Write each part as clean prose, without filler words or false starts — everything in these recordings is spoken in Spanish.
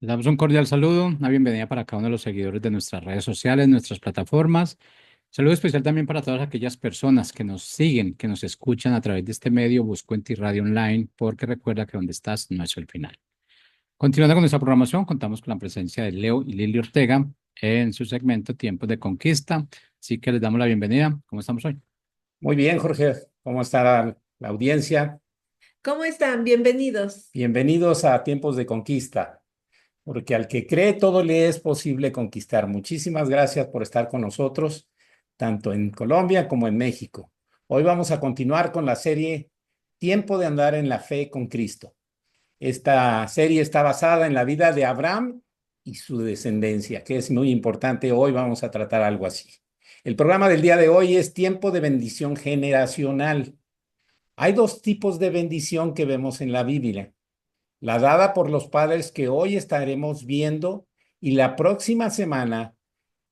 Le damos un cordial saludo, una bienvenida para cada uno de los seguidores de nuestras redes sociales, nuestras plataformas. Saludo especial también para todas aquellas personas que nos siguen, que nos escuchan a través de este medio Buscuenti Radio Online, porque recuerda que donde estás no es el final. Continuando con nuestra programación, contamos con la presencia de Leo y Lili Ortega en su segmento Tiempos de Conquista. Así que les damos la bienvenida. ¿Cómo estamos hoy? Muy bien, Jorge. ¿Cómo está la audiencia? ¿Cómo están? Bienvenidos. Bienvenidos a Tiempos de Conquista, porque al que cree todo le es posible conquistar. Muchísimas gracias por estar con nosotros, tanto en Colombia como en México. Hoy vamos a continuar con la serie Tiempo de andar en la fe con Cristo. Esta serie está basada en la vida de Abraham y su descendencia, que es muy importante. Hoy vamos a tratar algo así. El programa del día de hoy es Tiempo de bendición generacional. Hay dos tipos de bendición que vemos en la Biblia: la dada por los padres, que hoy estaremos viendo, y la próxima semana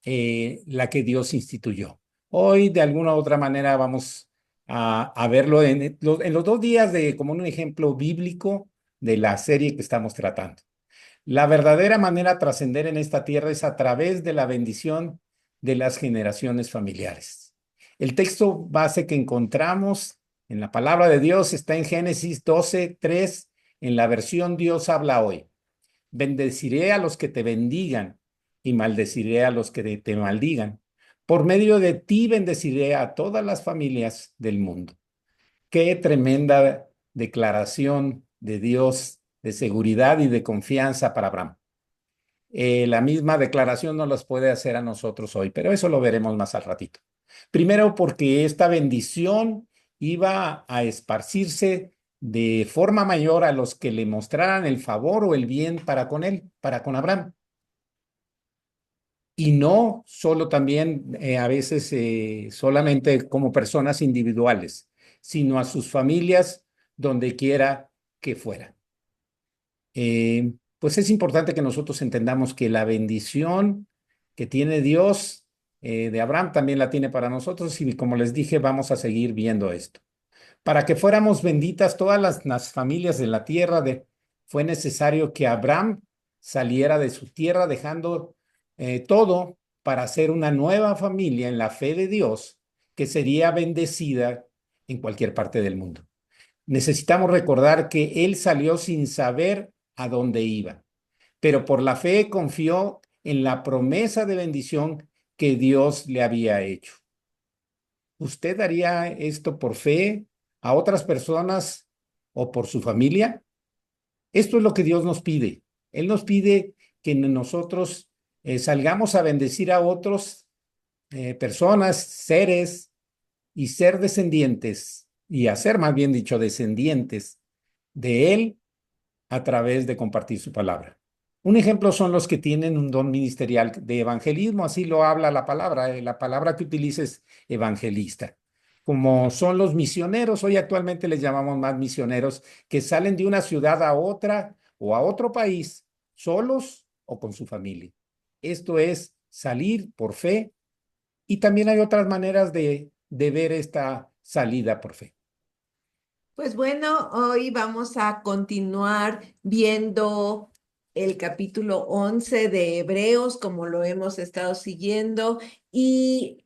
la que Dios instituyó. Hoy de alguna u otra manera vamos a verlo en los 2 días como un ejemplo bíblico de la serie que estamos tratando. La verdadera manera de trascender en esta tierra es a través de la bendición de las generaciones familiares. El texto base que encontramos en la palabra de Dios está en Génesis 12:3, en la versión Dios habla hoy. Bendeciré a los que te bendigan y maldeciré a los que te maldigan. Por medio de ti bendeciré a todas las familias del mundo. Qué tremenda declaración de Dios de seguridad y de confianza para Abraham. La misma declaración no las puede hacer a nosotros hoy, pero eso lo veremos más al ratito. Primero, porque esta bendición iba a esparcirse de forma mayor a los que le mostraran el favor o el bien para con él, para con Abraham. Y no solo también a veces solamente como personas individuales, sino a sus familias donde quiera que fuera. Pues es importante que nosotros entendamos que la bendición que tiene Dios de Abraham también la tiene para nosotros, y como les dije, vamos a seguir viendo esto. Para que fuéramos benditas todas las familias de la tierra, fue necesario que Abraham saliera de su tierra dejando todo para hacer una nueva familia en la fe de Dios que sería bendecida en cualquier parte del mundo. Necesitamos recordar que él salió sin saber a dónde iba, pero por la fe confió en la promesa de bendición que Dios le había hecho. ¿Usted haría esto por fe a otras personas o por su familia? Esto es lo que Dios nos pide. Él nos pide que nosotros salgamos a bendecir a otros personas, seres, y ser descendientes, y hacer más bien dicho descendientes de Él a través de compartir su palabra. Un ejemplo son los que tienen un don ministerial de evangelismo, así lo habla la palabra que utiliza es evangelista. Como son los misioneros, hoy actualmente les llamamos más misioneros, que salen de una ciudad a otra o a otro país, solos o con su familia. Esto es salir por fe, y también hay otras maneras de ver esta salida por fe. Pues bueno, hoy vamos a continuar viendo el capítulo 11 de Hebreos, como lo hemos estado siguiendo, y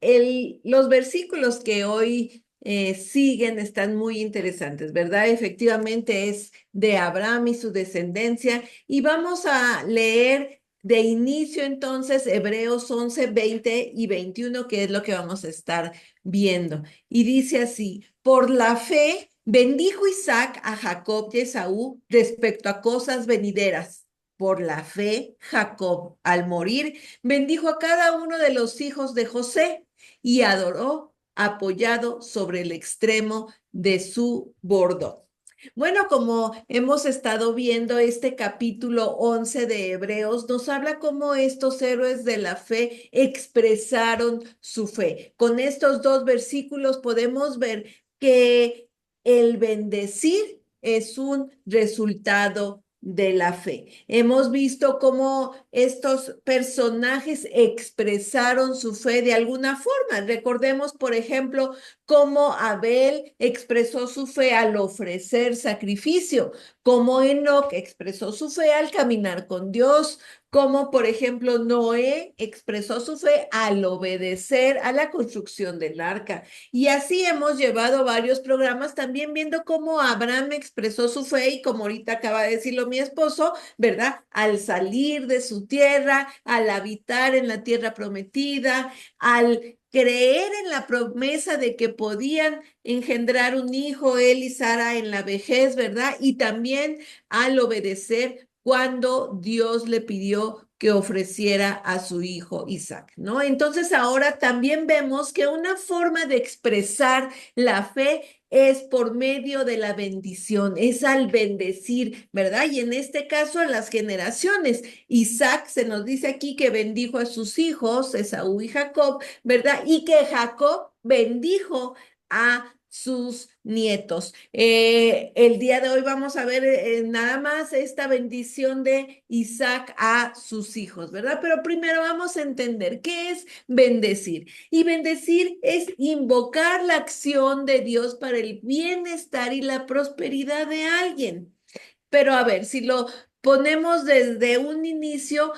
los versículos que hoy siguen están muy interesantes, ¿verdad? Efectivamente es de Abraham y su descendencia, y vamos a leer de inicio entonces Hebreos 11, 20 y 21, que es lo que vamos a estar viendo. Y dice así: por la fe bendijo Isaac a Jacob y Esaú respecto a cosas venideras. Por la fe, Jacob, al morir, bendijo a cada uno de los hijos de José y adoró apoyado sobre el extremo de su bordón. Bueno, como hemos estado viendo, este capítulo 11 de Hebreos nos habla cómo estos héroes de la fe expresaron su fe. Con estos dos versículos podemos ver que el bendecir es un resultado de la fe. Hemos visto cómo estos personajes expresaron su fe de alguna forma. Recordemos, por ejemplo, cómo Abel expresó su fe al ofrecer sacrificio, cómo Enoc expresó su fe al caminar con Dios, como por ejemplo Noé expresó su fe al obedecer a la construcción del arca. Y así hemos llevado varios programas también viendo cómo Abraham expresó su fe y como ahorita acaba de decirlo mi esposo, ¿verdad? Al salir de su tierra, al habitar en la tierra prometida, al creer en la promesa de que podían engendrar un hijo, él y Sara en la vejez, ¿verdad? Y también al obedecer cuando Dios le pidió que ofreciera a su hijo Isaac, ¿no? Entonces ahora también vemos que una forma de expresar la fe es por medio de la bendición, es al bendecir, ¿verdad? Y en este caso a las generaciones. Isaac se nos dice aquí que bendijo a sus hijos, Esaú y Jacob, ¿verdad? Y que Jacob bendijo a sus nietos. El día de hoy vamos a ver nada más esta bendición de Isaac a sus hijos, ¿verdad? Pero primero vamos a entender qué es bendecir. Y bendecir es invocar la acción de Dios para el bienestar y la prosperidad de alguien. Pero a ver, si lo ponemos desde un inicio,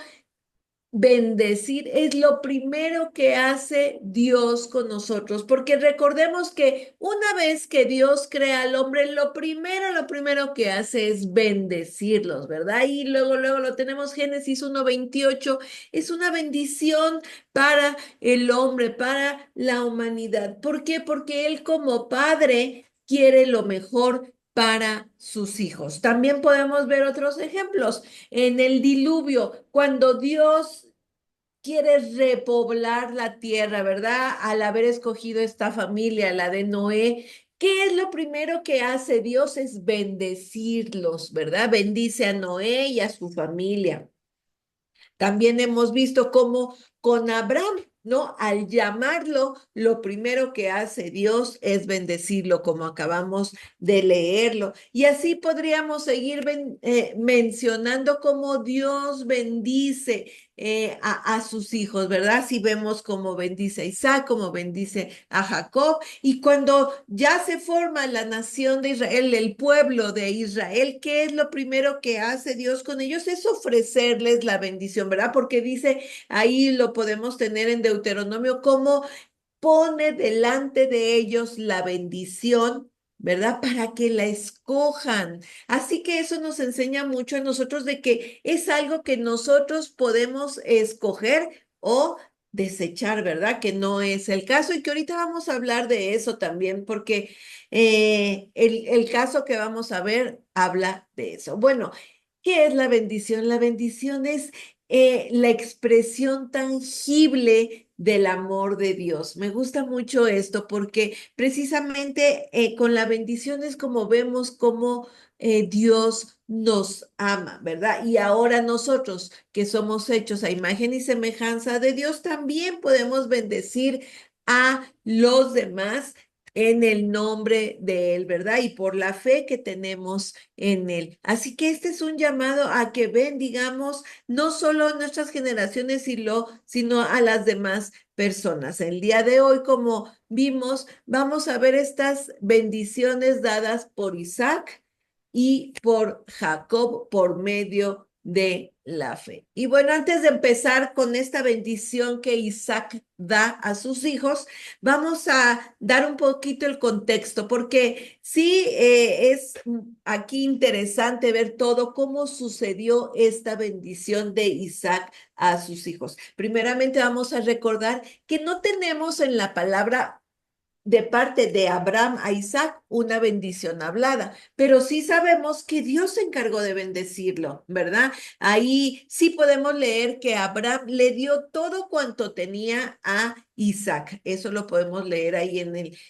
bendecir es lo primero que hace Dios con nosotros, porque recordemos que una vez que Dios crea al hombre, lo primero que hace es bendecirlos, ¿verdad? Y luego lo tenemos Génesis 1:28, es una bendición para el hombre, para la humanidad. ¿Por qué? Porque Él como padre quiere lo mejor para sus hijos. También podemos ver otros ejemplos. En el diluvio, cuando Dios quiere repoblar la tierra, ¿verdad? Al haber escogido esta familia, la de Noé, ¿qué es lo primero que hace Dios? Es bendecirlos, ¿verdad? Bendice a Noé y a su familia. También hemos visto cómo con Abraham, ¿no? Al llamarlo, lo primero que hace Dios es bendecirlo, como acabamos de leerlo. Y así podríamos seguir mencionando cómo Dios bendice a sus hijos, ¿verdad? Si vemos cómo bendice a Isaac, cómo bendice a Jacob. Y cuando ya se forma la nación de Israel, el pueblo de Israel, ¿qué es lo primero que hace Dios con ellos? Es ofrecerles la bendición, ¿verdad? Porque dice, ahí lo podemos tener en Deuteronomio, como pone delante de ellos la bendición, ¿verdad? Para que la escojan. Así que eso nos enseña mucho a nosotros de que es algo que nosotros podemos escoger o desechar, ¿verdad? Que no es el caso y que ahorita vamos a hablar de eso también, porque el caso que vamos a ver habla de eso. Bueno, ¿qué es la bendición? La bendición es la expresión tangible del amor de Dios. Me gusta mucho esto porque precisamente con la bendición es como vemos cómo Dios nos ama, ¿verdad? Y ahora nosotros que somos hechos a imagen y semejanza de Dios, también podemos bendecir a los demás en el nombre de Él, ¿verdad? Y por la fe que tenemos en Él. Así que este es un llamado a que bendigamos no solo a nuestras generaciones, sino a las demás personas. El día de hoy, como vimos, vamos a ver estas bendiciones dadas por Isaac y por Jacob por medio de la fe. Y bueno, antes de empezar con esta bendición que Isaac da a sus hijos, vamos a dar un poquito el contexto, porque sí es aquí interesante ver todo cómo sucedió esta bendición de Isaac a sus hijos. Primeramente vamos a recordar que no tenemos en la palabra de parte de Abraham a Isaac una bendición hablada, pero sí sabemos que Dios se encargó de bendecirlo, ¿verdad? Ahí sí podemos leer que Abraham le dio todo cuanto tenía a Isaac. Eso lo podemos leer ahí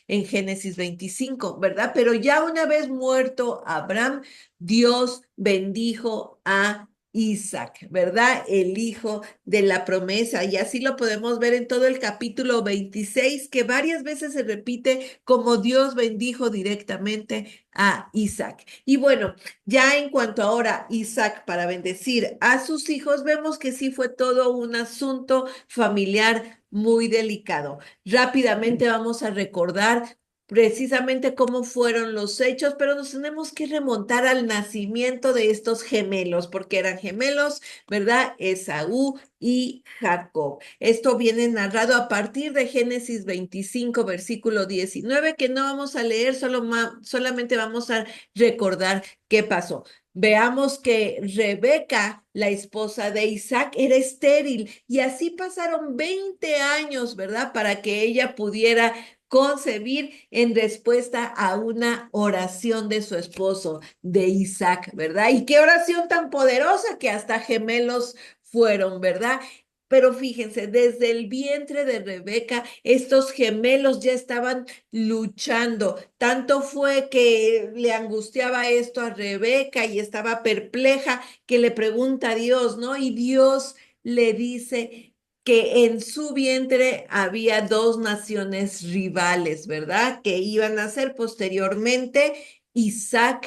en Génesis 25, ¿verdad? Pero ya una vez muerto Abraham, Dios bendijo a Isaac, ¿verdad? El hijo de la promesa. Y así lo podemos ver en todo el capítulo 26, que varias veces se repite como Dios bendijo directamente a Isaac. Y bueno, ya en cuanto ahora Isaac para bendecir a sus hijos, vemos que sí fue todo un asunto familiar muy delicado. Rápidamente vamos a recordar precisamente cómo fueron los hechos, pero nos tenemos que remontar al nacimiento de estos gemelos, porque eran gemelos, ¿verdad? Esaú y Jacob. Esto viene narrado a partir de Génesis 25, versículo 19, que no vamos a leer, solamente vamos a recordar qué pasó. Veamos que Rebeca, la esposa de Isaac, era estéril y así pasaron 20 años, ¿verdad? Para que ella pudiera concebir en respuesta a una oración de su esposo, de Isaac, ¿verdad? Y qué oración tan poderosa que hasta gemelos fueron, ¿verdad? Pero fíjense, desde el vientre de Rebeca, estos gemelos ya estaban luchando. Tanto fue que le angustiaba esto a Rebeca y estaba perpleja que le pregunta a Dios, ¿no? Y Dios le dice que en su vientre había dos naciones rivales, ¿verdad? Que iban a ser posteriormente Israel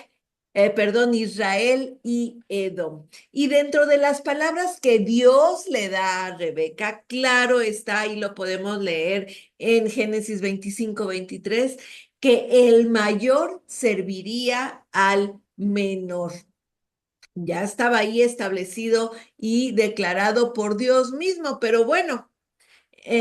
y Edom. Y dentro de las palabras que Dios le da a Rebeca, claro está, y lo podemos leer en Génesis 25, 23, que el mayor serviría al menor. Ya estaba ahí establecido y declarado por Dios mismo, pero bueno,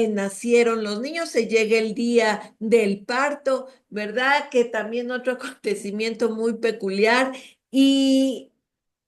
nacieron los niños, se llega el día del parto, ¿verdad? Que también otro acontecimiento muy peculiar. Y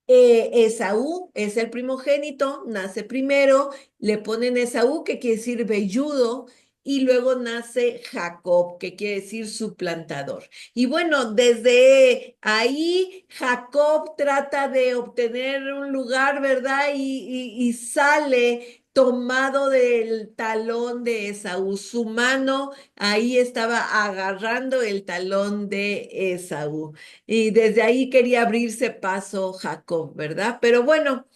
Esaú es el primogénito, nace primero, le ponen Esaú, que quiere decir velludo, y luego nace Jacob, que quiere decir suplantador. Y bueno, desde ahí Jacob trata de obtener un lugar, ¿verdad? Y sale tomado del talón de Esaú. Su mano ahí estaba agarrando el talón de Esaú. Y desde ahí quería abrirse paso Jacob, ¿verdad? Pero bueno,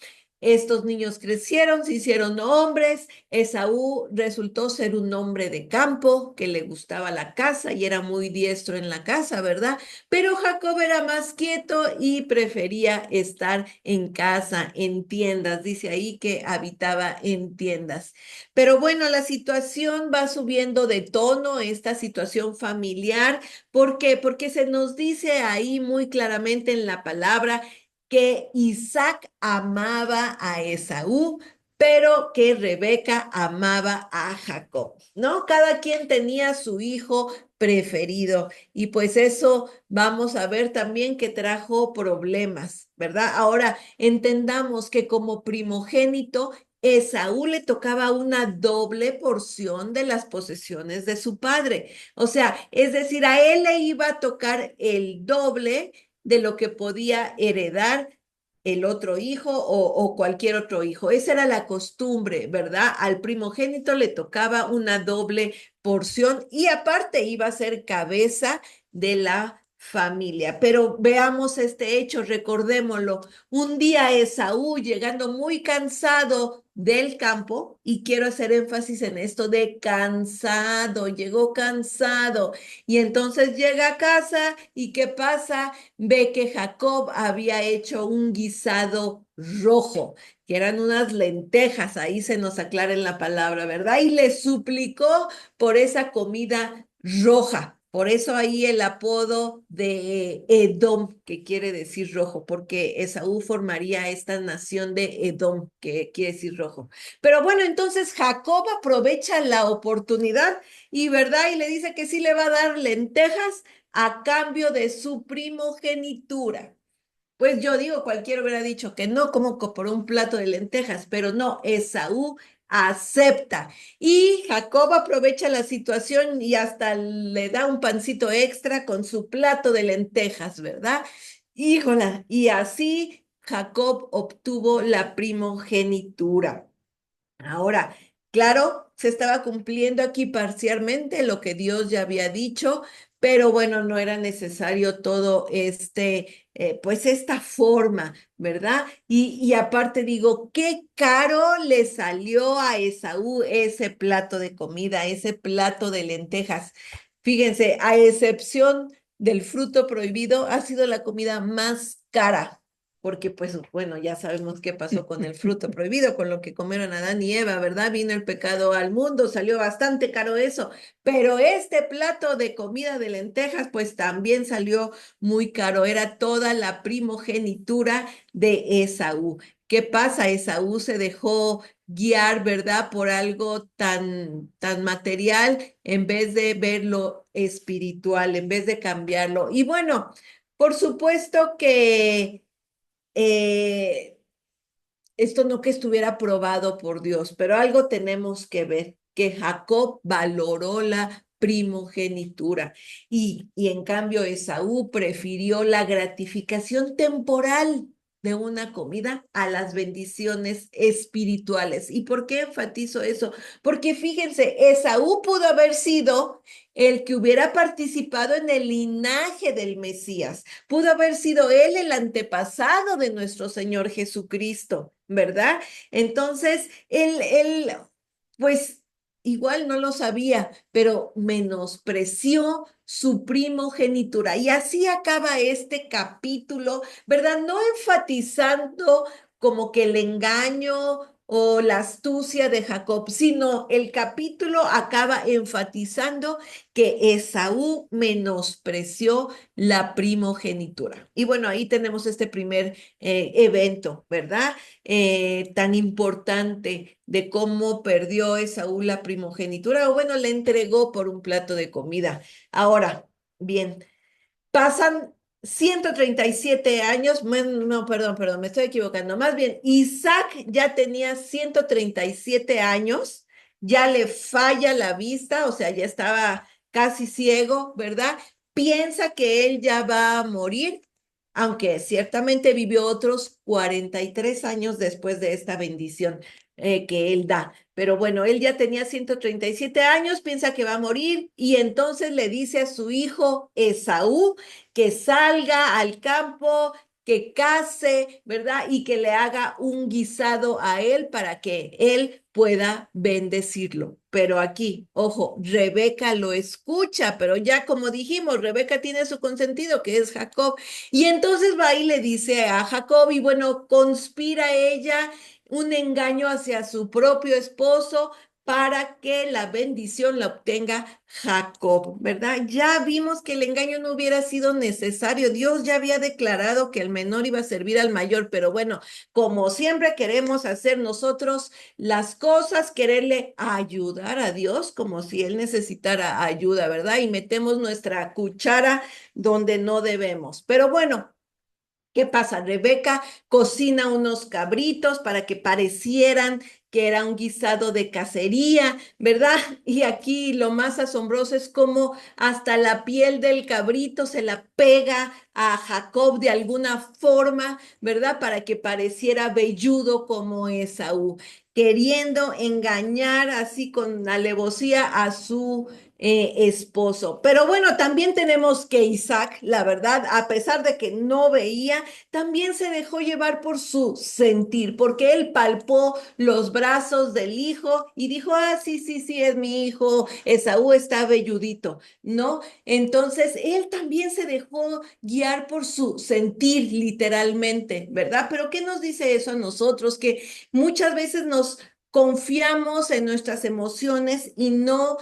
estos niños crecieron, se hicieron hombres. Esaú resultó ser un hombre de campo que le gustaba la caza y era muy diestro en la caza, ¿verdad? Pero Jacob era más quieto y prefería estar en casa, en tiendas. Dice ahí que habitaba en tiendas. Pero bueno, la situación va subiendo de tono, esta situación familiar. ¿Por qué? Porque se nos dice ahí muy claramente en la palabra que Isaac amaba a Esaú, pero que Rebeca amaba a Jacob, ¿no? Cada quien tenía su hijo preferido y pues eso vamos a ver también que trajo problemas, ¿verdad? Ahora entendamos que como primogénito Esaú le tocaba una doble porción de las posesiones de su padre. O sea, es decir, a él le iba a tocar el doble de lo que podía heredar el otro hijo o cualquier otro hijo. Esa era la costumbre, ¿verdad? Al primogénito le tocaba una doble porción y aparte iba a ser cabeza de la familia. Pero veamos este hecho, recordémoslo. Un día Esaú, llegando muy cansado del campo, y quiero hacer énfasis en esto de cansado, llegó cansado, y entonces llega a casa, ¿y qué pasa? Ve que Jacob había hecho un guisado rojo, que eran unas lentejas, ahí se nos aclara en la palabra, ¿verdad? Y le suplicó por esa comida roja. Por eso ahí el apodo de Edom, que quiere decir rojo, porque Esaú formaría esta nación de Edom, que quiere decir rojo. Pero bueno, entonces Jacob aprovecha la oportunidad y, ¿verdad? Y le dice que sí le va a dar lentejas a cambio de su primogenitura. Pues yo digo, cualquiera hubiera dicho que no, como por un plato de lentejas, pero no, Esaú acepta. Y Jacob aprovecha la situación y hasta le da un pancito extra con su plato de lentejas, ¿verdad? Híjola, y así Jacob obtuvo la primogenitura. Ahora, claro, se estaba cumpliendo aquí parcialmente lo que Dios ya había dicho, pero bueno, no era necesario todo pues esta forma, ¿verdad? Y aparte digo, qué caro le salió a Esaú ese plato de comida, ese plato de lentejas. Fíjense, a excepción del fruto prohibido, ha sido la comida más cara porque pues bueno, ya sabemos qué pasó con el fruto prohibido, con lo que comieron Adán y Eva, ¿verdad? Vino el pecado al mundo, salió bastante caro eso, pero este plato de comida de lentejas pues también salió muy caro, era toda la primogenitura de Esaú. ¿Qué pasa? Esaú se dejó guiar, ¿verdad? Por algo tan material en vez de verlo espiritual, en vez de cambiarlo. Y bueno, por supuesto que esto no que estuviera probado por Dios, pero algo tenemos que ver, que Jacob valoró la primogenitura y en cambio Esaú prefirió la gratificación temporal de una comida a las bendiciones espirituales. ¿Y por qué enfatizo eso? Porque fíjense, Esaú pudo haber sido el que hubiera participado en el linaje del Mesías. Pudo haber sido él el antepasado de nuestro Señor Jesucristo, ¿verdad? Entonces, pues igual no lo sabía, pero menospreció su primogenitura. Y así acaba este capítulo, ¿verdad? No enfatizando como que el engaño o la astucia de Jacob, sino el capítulo acaba enfatizando que Esaú menospreció la primogenitura. Y bueno, ahí tenemos este primer evento, ¿verdad? Tan importante de cómo perdió Esaú la primogenitura, o bueno, le entregó por un plato de comida. Ahora, bien, pasan 137 años, no, perdón, me estoy equivocando. Más bien, Isaac ya tenía 137 años, ya le falla la vista, o sea, ya estaba casi ciego, ¿verdad? Piensa que él ya va a morir, aunque ciertamente vivió otros 43 años después de esta bendición que él da. Pero bueno, él ya tenía 137 años, piensa que va a morir y entonces le dice a su hijo Esaú que salga al campo, que case, ¿verdad? Y que le haga un guisado a él para que él pueda bendecirlo. Pero aquí, ojo, Rebeca lo escucha, pero ya como dijimos, Rebeca tiene su consentido, que es Jacob. Y entonces va y le dice a Jacob, y bueno, conspira ella un engaño hacia su propio esposo para que la bendición la obtenga Jacob, ¿verdad? Ya vimos que el engaño no hubiera sido necesario. Dios ya había declarado que el menor iba a servir al mayor, pero bueno, como siempre queremos hacer nosotros las cosas, quererle ayudar a Dios como si Él necesitara ayuda, ¿verdad? Y metemos nuestra cuchara donde no debemos. Pero bueno. ¿Qué pasa? Rebeca cocina unos cabritos para que parecieran que era un guisado de cacería, ¿verdad? Y aquí lo más asombroso es cómo hasta la piel del cabrito se la pega a Jacob de alguna forma, ¿verdad? Para que pareciera velludo como Esaú, queriendo engañar así con alevosía a su esposo. Pero bueno, también tenemos que Isaac, la verdad, a pesar de que no veía, también se dejó llevar por su sentir, porque él palpó los brazos del hijo y dijo, ah, sí, sí, sí, es mi hijo, Esaú está velludito, ¿no? Entonces, él también se dejó guiar por su sentir, literalmente, ¿verdad? Pero ¿qué nos dice eso a nosotros? Que muchas veces nos confiamos en nuestras emociones y no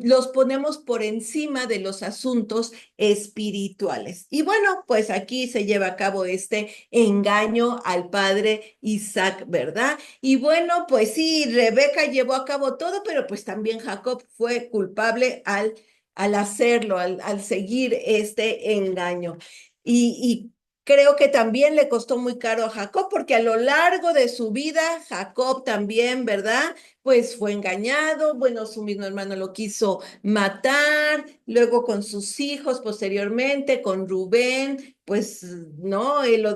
los ponemos por encima de los asuntos espirituales. Y bueno, pues aquí se lleva a cabo este engaño al padre Isaac, ¿verdad? Y bueno, pues sí, Rebeca llevó a cabo todo, pero pues también Jacob fue culpable al hacerlo, al seguir este engaño. Y creo que también le costó muy caro a Jacob, porque a lo largo de su vida, Jacob también, ¿verdad? Pues fue engañado, bueno, su mismo hermano lo quiso matar, luego con sus hijos posteriormente, con Rubén, pues no, él lo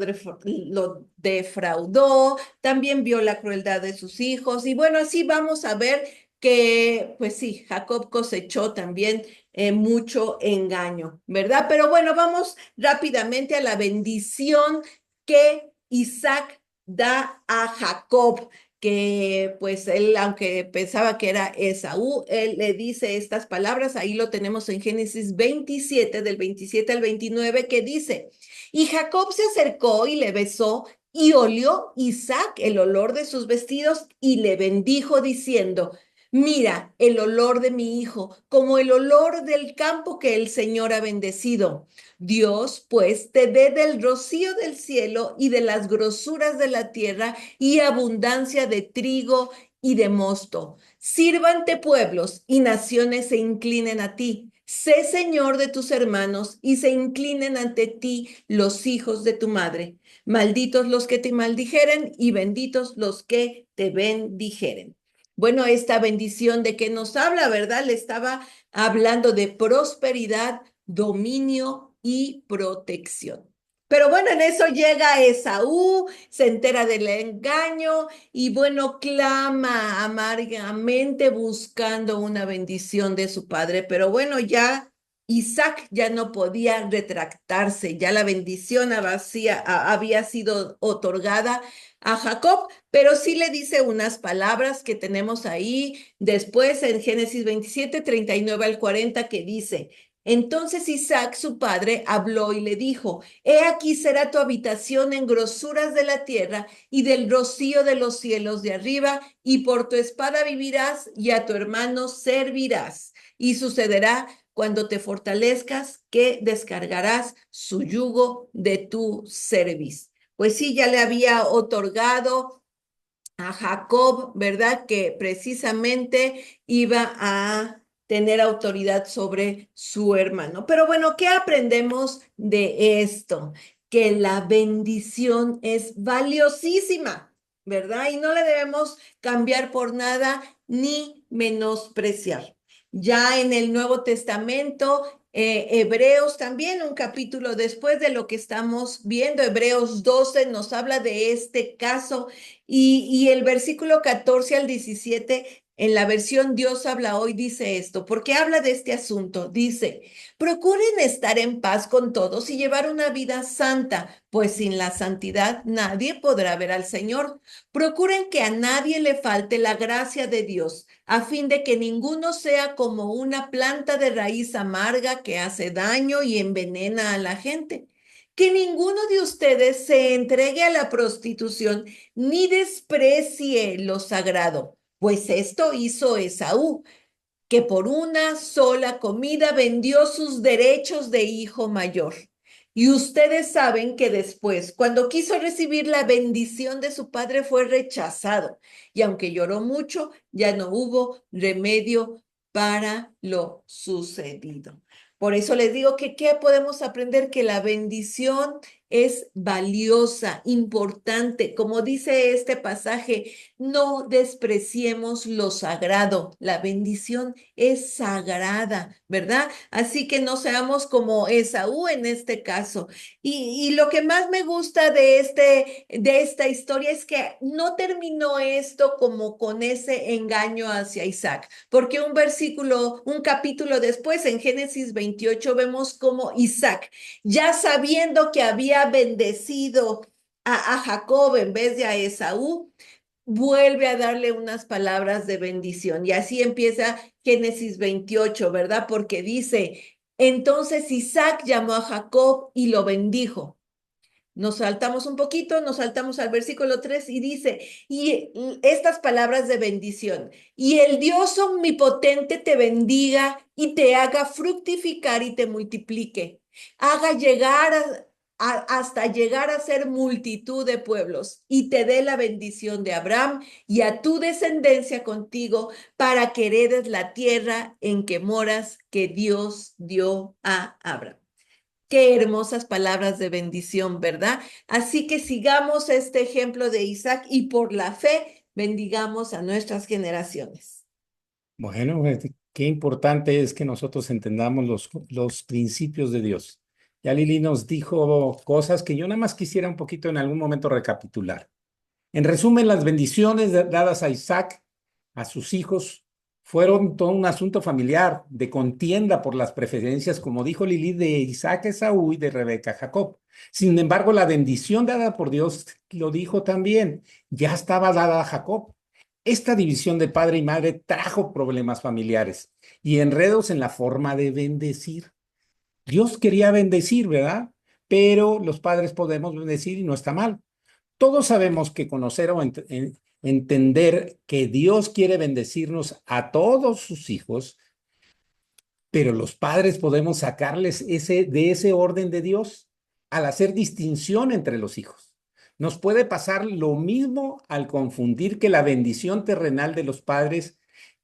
defraudó, también vio la crueldad de sus hijos y bueno, así vamos a ver que, pues sí, Jacob cosechó también mucho engaño, ¿verdad? Pero bueno, vamos rápidamente a la bendición que Isaac da a Jacob, que pues él, aunque pensaba que era Esaú, él le dice estas palabras, ahí lo tenemos en Génesis 27, del 27 al 29, que dice, y Jacob se acercó y le besó, y olió Isaac el olor de sus vestidos, y le bendijo diciendo, mira el olor de mi hijo, como el olor del campo que el Señor ha bendecido. Dios, pues, te dé del rocío del cielo y de las grosuras de la tierra y abundancia de trigo y de mosto. Sírvante pueblos y naciones se inclinen a ti. Sé señor de tus hermanos y se inclinen ante ti los hijos de tu madre. Malditos los que te maldijeren y benditos los que te bendijeren. Bueno, esta bendición de que nos habla, ¿verdad? Le estaba hablando de prosperidad, dominio y protección. Pero bueno, en eso llega Esaú, se entera del engaño y bueno, clama amargamente buscando una bendición de su padre. Pero bueno, ya Isaac ya no podía retractarse, ya la bendición había sido otorgada a Jacob, pero sí le dice unas palabras que tenemos ahí después en Génesis 27, 39 al 40, que dice, entonces Isaac, su padre, habló y le dijo, he aquí será tu habitación en grosuras de la tierra y del rocío de los cielos de arriba, y por tu espada vivirás y a tu hermano servirás. Y sucederá cuando te fortalezcas que descargarás su yugo de tu cerviz. Pues sí, ya le había otorgado a Jacob, ¿verdad? Que precisamente iba a tener autoridad sobre su hermano. Pero bueno, ¿qué aprendemos de esto? Que la bendición es valiosísima, ¿verdad? Y no la debemos cambiar por nada ni menospreciar. Ya en el Nuevo Testamento, Hebreos también, un capítulo después de lo que estamos viendo, Hebreos 12 nos habla de este caso y el versículo 14 al 17 en la versión Dios habla hoy dice esto, porque habla de este asunto. Dice, procuren estar en paz con todos y llevar una vida santa, pues sin la santidad nadie podrá ver al Señor. Procuren que a nadie le falte la gracia de Dios, a fin de que ninguno sea como una planta de raíz amarga que hace daño y envenena a la gente. Que ninguno de ustedes se entregue a la prostitución ni desprecie lo sagrado, pues esto hizo Esaú, que por una sola comida vendió sus derechos de hijo mayor. Y ustedes saben que después, cuando quiso recibir la bendición de su padre, fue rechazado. Y aunque lloró mucho, ya no hubo remedio para lo sucedido. Por eso les digo que ¿qué podemos aprender? Que la bendición es valiosa, importante. Como dice este pasaje, no despreciemos lo sagrado. La bendición es sagrada, ¿verdad? Así que no seamos como Esaú en este caso. Y lo que más me gusta de esta historia es que no terminó esto como con ese engaño hacia Isaac, porque un capítulo después, en Génesis 28, vemos como Isaac, ya sabiendo que había bendecido a Jacob en vez de a Esaú, vuelve a darle unas palabras de bendición. Y así empieza Génesis 28, ¿verdad? Porque dice, entonces Isaac llamó a Jacob y lo bendijo. Nos saltamos un poquito, nos saltamos al versículo 3 y dice, y estas palabras de bendición, y el Dios omnipotente te bendiga y te haga fructificar y te multiplique, haga llegar hasta llegar a ser multitud de pueblos y te dé la bendición de Abraham y a tu descendencia contigo para que heredes la tierra en que moras que Dios dio a Abraham. Qué hermosas palabras de bendición, ¿verdad? Así que sigamos este ejemplo de Isaac y por la fe bendigamos a nuestras generaciones. Bueno, qué importante es que nosotros entendamos los principios de Dios. Ya Lili nos dijo cosas que yo nada más quisiera un poquito en algún momento recapitular. En resumen, las bendiciones dadas a Isaac, a sus hijos, Fueron todo un asunto familiar, de contienda por las preferencias, como dijo Lili, de Isaac, Esaú y de Rebeca, Jacob. Sin embargo, la bendición dada por Dios, lo dijo también, ya estaba dada a Jacob. Esta división de padre y madre trajo problemas familiares y enredos en la forma de bendecir. Dios quería bendecir, ¿verdad? Pero los padres podemos bendecir y no está mal. Todos sabemos que conocer o entender que Dios quiere bendecirnos a todos sus hijos, pero los padres podemos sacarles de ese orden de Dios al hacer distinción entre los hijos. Nos puede pasar lo mismo al confundir que la bendición terrenal de los padres,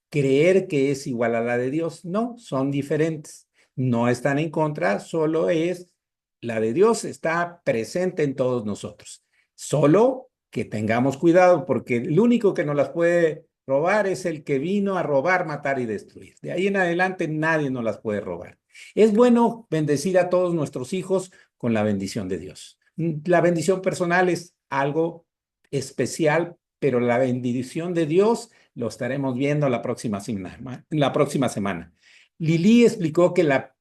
creer que es igual a la de Dios. No, son diferentes. No están en contra, solo es la de Dios, está presente en todos nosotros. Solo que tengamos cuidado, porque el único que nos las puede robar es el que vino a robar, matar y destruir. De ahí en adelante nadie nos las puede robar. Es bueno bendecir a todos nuestros hijos con la bendición de Dios. La bendición personal es algo especial, pero la bendición de Dios lo estaremos viendo la próxima semana. Lili explicó que la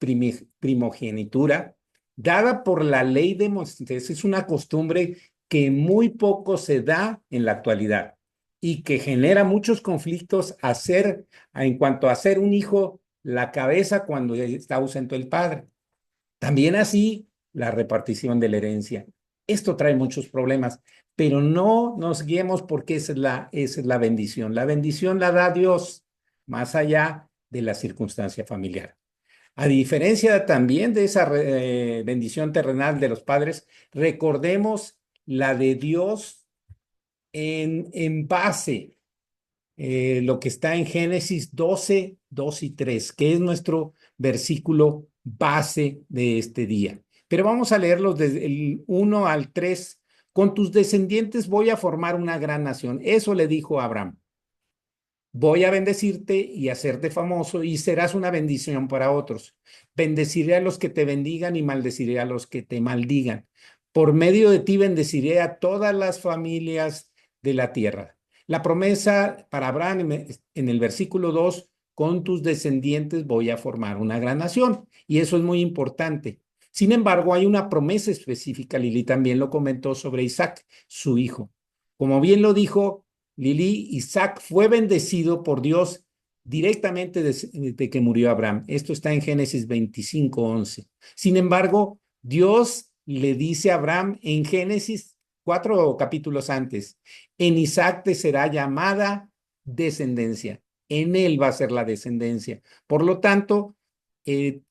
primogenitura dada por la ley de Moisés es una costumbre que muy poco se da en la actualidad y que genera muchos conflictos en cuanto a ser un hijo la cabeza cuando está ausente el padre. También así la repartición de la herencia. Esto trae muchos problemas, pero no nos guiemos porque esa es la bendición. La bendición la da Dios más allá de la circunstancia familiar. A diferencia también de esa bendición terrenal de los padres, recordemos la de Dios en base, lo que está en Génesis 12, 2 y 3, que es nuestro versículo base de este día. Pero vamos a leerlos desde el 1 al 3. Con tus descendientes voy a formar una gran nación. Eso le dijo a Abraham. Voy a bendecirte y hacerte famoso y serás una bendición para otros. Bendeciré a los que te bendigan y maldeciré a los que te maldigan. Por medio de ti bendeciré a todas las familias de la tierra. La promesa para Abraham en el versículo 2, con tus descendientes voy a formar una gran nación. Y eso es muy importante. Sin embargo, hay una promesa específica, Lili también lo comentó sobre Isaac, su hijo. Como bien lo dijo Lili, Isaac fue bendecido por Dios directamente desde que murió Abraham. Esto está en Génesis 25, 11. Sin embargo, Dios le dice a Abraham en Génesis 4 capítulos antes, en Isaac te será llamada descendencia. En él va a ser la descendencia. Por lo tanto,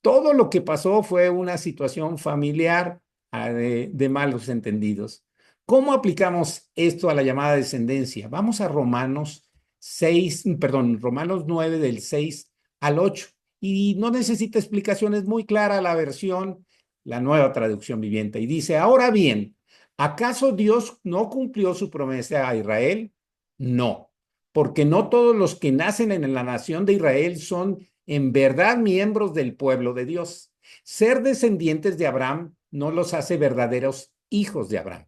todo lo que pasó fue una situación familiar de malos entendidos. ¿Cómo aplicamos esto a la llamada descendencia? Vamos a Romanos 9 del 6 al 8. Y no necesita explicaciones, muy clara la versión, la nueva traducción viviente. Y dice, ahora bien, ¿acaso Dios no cumplió su promesa a Israel? No, porque no todos los que nacen en la nación de Israel son en verdad miembros del pueblo de Dios. Ser descendientes de Abraham no los hace verdaderos hijos de Abraham.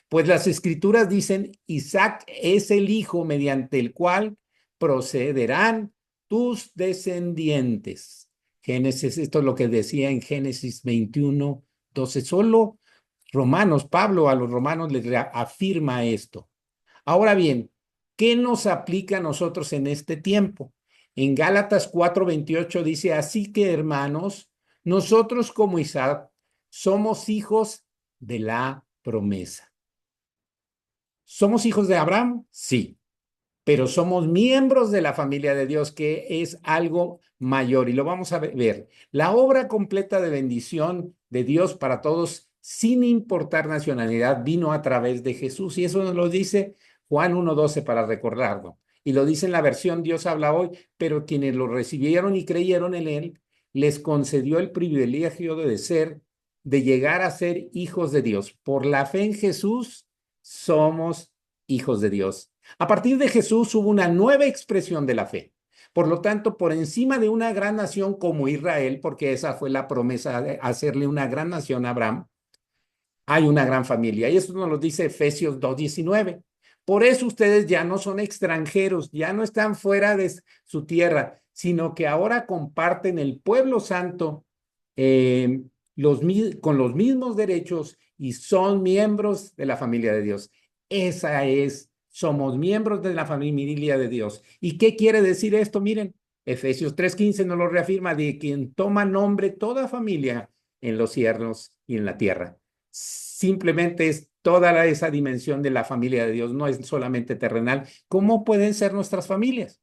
Pues las escrituras dicen, Isaac es el hijo mediante el cual procederán tus descendientes. Génesis, esto es lo que decía en Génesis 21, 12. Solo Pablo a los romanos les afirma esto. Ahora bien, ¿qué nos aplica a nosotros en este tiempo? En Gálatas 4:28 dice, así que hermanos, nosotros como Isaac somos hijos de la promesa. ¿Somos hijos de Abraham? Sí, pero somos miembros de la familia de Dios, que es algo mayor y lo vamos a ver. La obra completa de bendición de Dios para todos, sin importar nacionalidad, vino a través de Jesús y eso nos lo dice Juan 1:12 para recordarlo. Y lo dice en la versión Dios habla hoy, pero quienes lo recibieron y creyeron en él, les concedió el privilegio de llegar a ser hijos de Dios. Por la fe en Jesús, somos hijos de Dios. A partir de Jesús hubo una nueva expresión de la fe. Por lo tanto, por encima de una gran nación como Israel, porque esa fue la promesa de hacerle una gran nación a Abraham, hay una gran familia. Y eso nos lo dice Efesios 2:19. Por eso ustedes ya no son extranjeros, ya no están fuera de su tierra, sino que ahora comparten el pueblo santo con los mismos derechos y son miembros de la familia de Dios. Somos miembros de la familia de Dios. ¿Y qué quiere decir esto? Miren, Efesios 3:15 nos lo reafirma, de quien toma nombre toda familia en los cielos y en la tierra. Simplemente es toda esa dimensión de la familia de Dios, no es solamente terrenal. ¿Cómo pueden ser nuestras familias?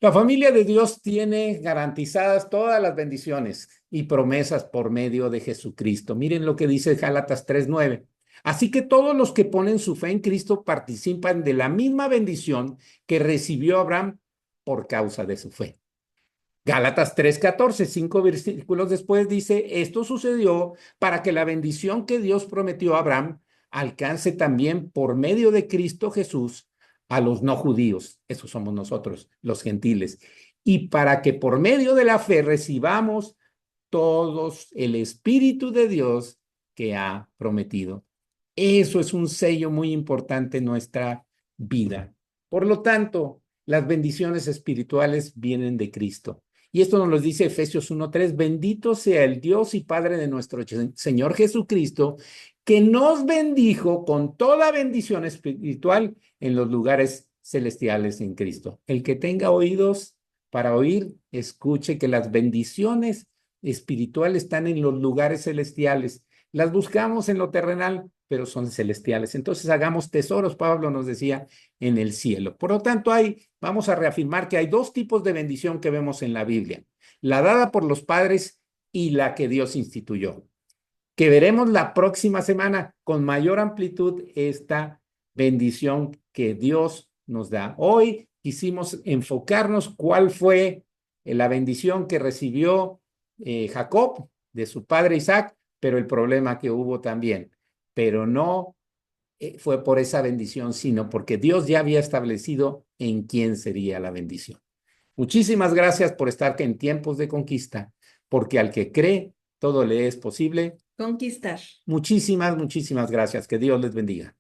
La familia de Dios tiene garantizadas todas las bendiciones y promesas por medio de Jesucristo. Miren lo que dice Gálatas 3:9. Así que todos los que ponen su fe en Cristo participan de la misma bendición que recibió Abraham por causa de su fe. Gálatas 3:14, 5 versículos después dice, esto sucedió para que la bendición que Dios prometió a Abraham alcance también por medio de Cristo Jesús a los no judíos, esos somos nosotros, los gentiles, y para que por medio de la fe recibamos todos el Espíritu de Dios que ha prometido. Eso es un sello muy importante en nuestra vida. Por lo tanto, las bendiciones espirituales vienen de Cristo. Y esto nos lo dice Efesios 1:3, bendito sea el Dios y Padre de nuestro Señor Jesucristo, que nos bendijo con toda bendición espiritual en los lugares celestiales en Cristo. El que tenga oídos para oír, escuche que las bendiciones espirituales están en los lugares celestiales. Las buscamos en lo terrenal, pero son celestiales. Entonces hagamos tesoros, Pablo nos decía, en el cielo. Por lo tanto, vamos a reafirmar que hay dos tipos de bendición que vemos en la Biblia. La dada por los padres y la que Dios instituyó. Que veremos la próxima semana con mayor amplitud esta bendición que Dios nos da. Hoy quisimos enfocarnos cuál fue la bendición que recibió Jacob de su padre Isaac, pero el problema que hubo también. Pero no fue por esa bendición, sino porque Dios ya había establecido en quién sería la bendición. Muchísimas gracias por estar en tiempos de conquista, porque al que cree, todo le es posible Conquistar. muchísimas gracias. Que Dios les bendiga.